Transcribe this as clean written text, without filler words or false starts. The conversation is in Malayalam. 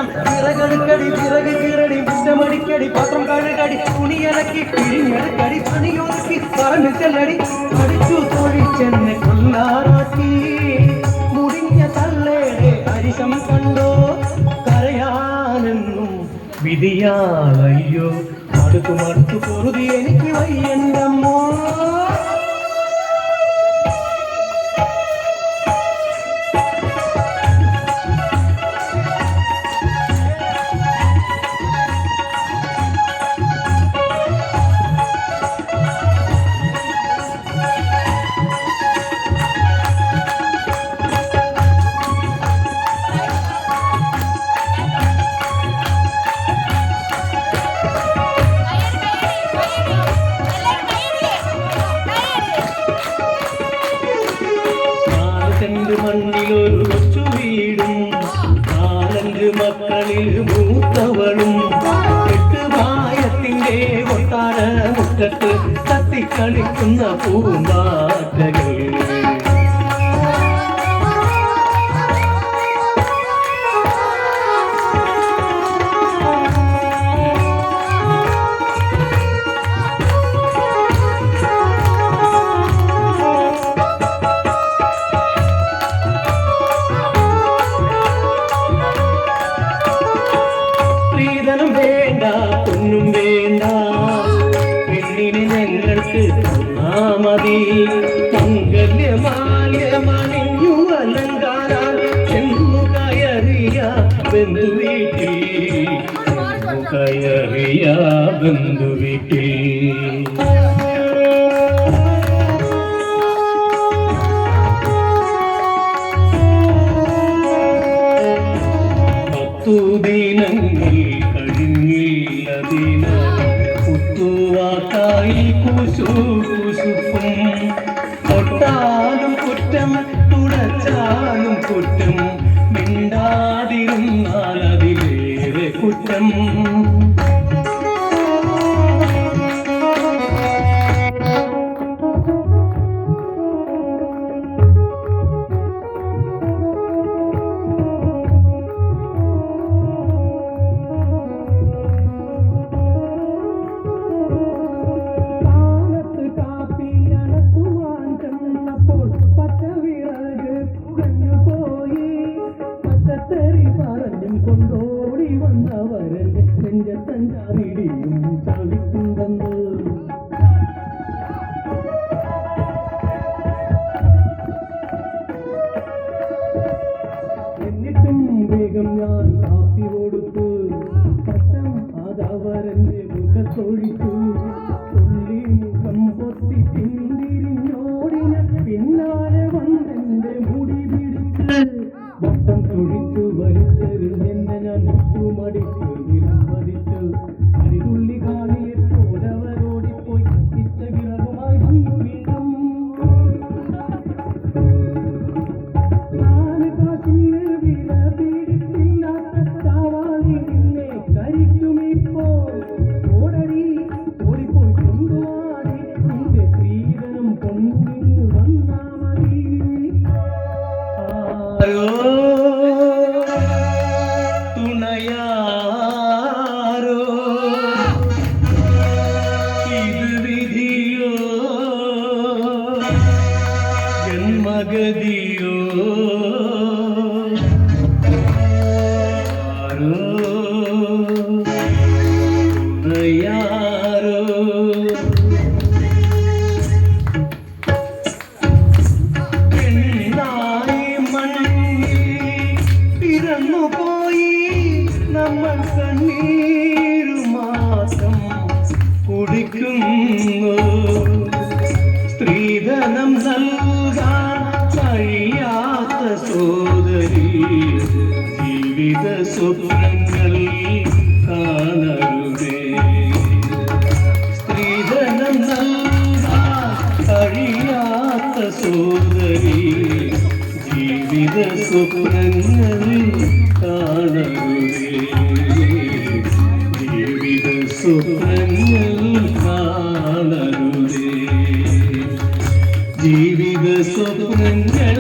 കഷ്ടം വിറകടുക്കടി വിറക് കീറടി മുറ്റമടിക്കടി പാത്രം കഴുകടി തുണിയലക്കി പിഴിഞ്ഞെടുക്കടി പണിയൊരുക്കി പറഞ്ഞു ചെല്ലടി പഠിച്ചു തൊഴിച്ചെന്നെ കൊല്ലാറാക്കി മുടിഞ്ഞ തള്ളയുടെ അരിശം കണ്ടോ കരയാനെന്നും വിധിയാളയ്യോ അടുത്തു മടുത്തു പൊറുതി എനിക്ക് വയ്യണ്ടമ്മോ മണ്ണിലൊരു കൊച്ചു വീടും 4 മക്കളിൽ മൂത്തവളും 8 പ്രായത്തിന്റെ കൊട്ടാര മുറ്റത്ത് തത്തിക്കളിക്കുന്ന പൂമ്പാറ്റകൾ പൊന്നും വേണ്ട പെണ്ണിന് ഞങ്ങൾക്ക് മതി മംഗല്യമാല്യമണിഞ്ഞു അലങ്കാരം ചെന്നു കയറിയ ബന്ധുവീട്ടിൽ ദിനങ്ങൾ കഴിഞ്ഞില്ല പുത്തുവാക്കായി കുശുകുശുപ്പും തൊട്ടാലും കുറ്റം തുടച്ചാലും കുറ്റം മിണ്ടാതിരുന്നാൽ അതിലേറെ കുറ്റം കൊണ്ടോടി വന്നവരന്റെ നെഞ്ചത്തഞ്ചാറിടിയും ചവിട്ടുണ്ടെന്ന് എന്നിട്ടും വേഗം ഞാൻ കാപ്പി കൊടുത്തു പട്ടം അതവരന്റെ മുഖത്തൊഴിച്ചു തുള്ളി മുഖം പൊത്തി പിന്തിരിഞ്ഞോടിന പിന്നാലെ വന്നെന്റെ മുടി പിടിച്ച് വട്ടം തൊഴിച്ചു വലിച്ചെറിഞ്ഞെന്നെ ഞാൻ മുട്ടുമടിച്ചു നിലംപതിച്ചു അരിതുള്ളി കാണിയെ പോലവരോടിപ്പോയി കത്തിച്ച വിറകുമായി വന്നു വീണ്ടും 4 കാശിന് വില പിടിപ്പില്ലാത്ത ചാവാളി നിന്നെ കരിക്കുമിപ്പോൾ ഓടടി ഓടിപ്പോയി കൊണ്ടുവാടി നിന്റെ സ്ത്രീധനം കൊണ്ടിന് വന്നാ മതി തുണയാരോ ഇത് വിധിയോ ജന്മഗതിയോ ആരോ തുണയാരോ പോയി നമ്മൾ കണ്ണീരുമാസം കുടിക്കുന്നു സ്ത്രീധനം നൽകാൻ കഴിയാത്ത സോദരി ജീവിത സ്വപ്നങ്ങൾ കാണരുതേ സ്ത്രീധനം നൽകാൻ കഴിയാത്ത സോദരി ജീവിത സ്വപ്നങ്ങൾ കാണരുതേ ജീവിത സ്വപ്നങ്ങൾ കാണരുതേ ജീവിത സ്വപ്നങ്ങൾ